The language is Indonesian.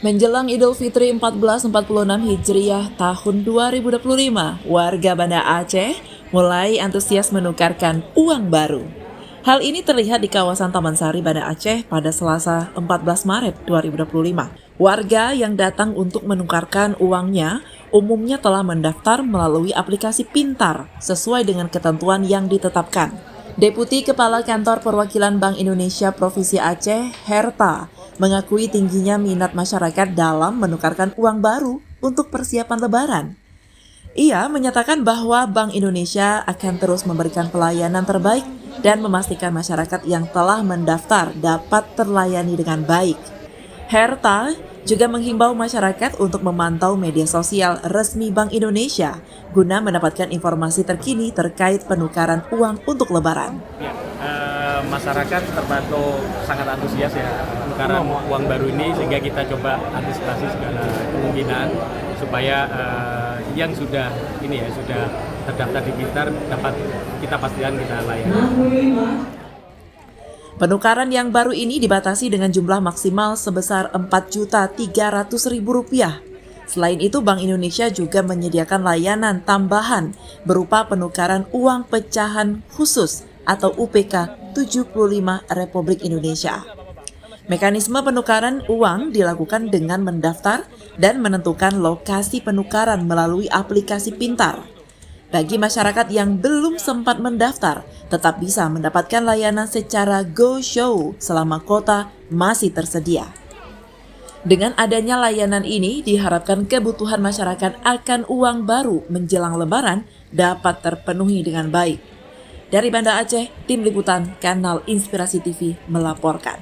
Menjelang Idul Fitri 1446 Hijriah tahun 2025, warga Banda Aceh mulai antusias menukarkan uang baru. Hal ini terlihat di kawasan Taman Sari, Banda Aceh pada Selasa 14 Maret 2025. Warga yang datang untuk menukarkan uangnya umumnya telah mendaftar melalui aplikasi pintar sesuai dengan ketentuan yang ditetapkan. Deputi Kepala Kantor Perwakilan Bank Indonesia Provinsi Aceh, Herta, mengakui tingginya minat masyarakat dalam menukarkan uang baru untuk persiapan Lebaran. Ia menyatakan bahwa Bank Indonesia akan terus memberikan pelayanan terbaik dan memastikan masyarakat yang telah mendaftar dapat terlayani dengan baik. Herta juga menghimbau masyarakat untuk memantau media sosial resmi Bank Indonesia guna mendapatkan informasi terkini terkait penukaran uang untuk Lebaran. Ya, masyarakat terpantau sangat antusias ya penukaran uang baru ini, sehingga kita coba antisipasi segala kemungkinan supaya yang sudah terdaftar di Pintar dapat kita pastikan kita layani. Penukaran yang baru ini dibatasi dengan jumlah maksimal sebesar Rp4.300.000. Selain itu, Bank Indonesia juga menyediakan layanan tambahan berupa penukaran uang pecahan khusus atau UPK 75 Republik Indonesia. Mekanisme penukaran uang dilakukan dengan mendaftar dan menentukan lokasi penukaran melalui aplikasi pintar. Bagi masyarakat yang belum sempat mendaftar, tetap bisa mendapatkan layanan secara Go Show selama kuota masih tersedia. Dengan adanya layanan ini, diharapkan kebutuhan masyarakat akan uang baru menjelang Lebaran dapat terpenuhi dengan baik. Dari Banda Aceh, Tim Liputan Kanal Inspirasi TV melaporkan.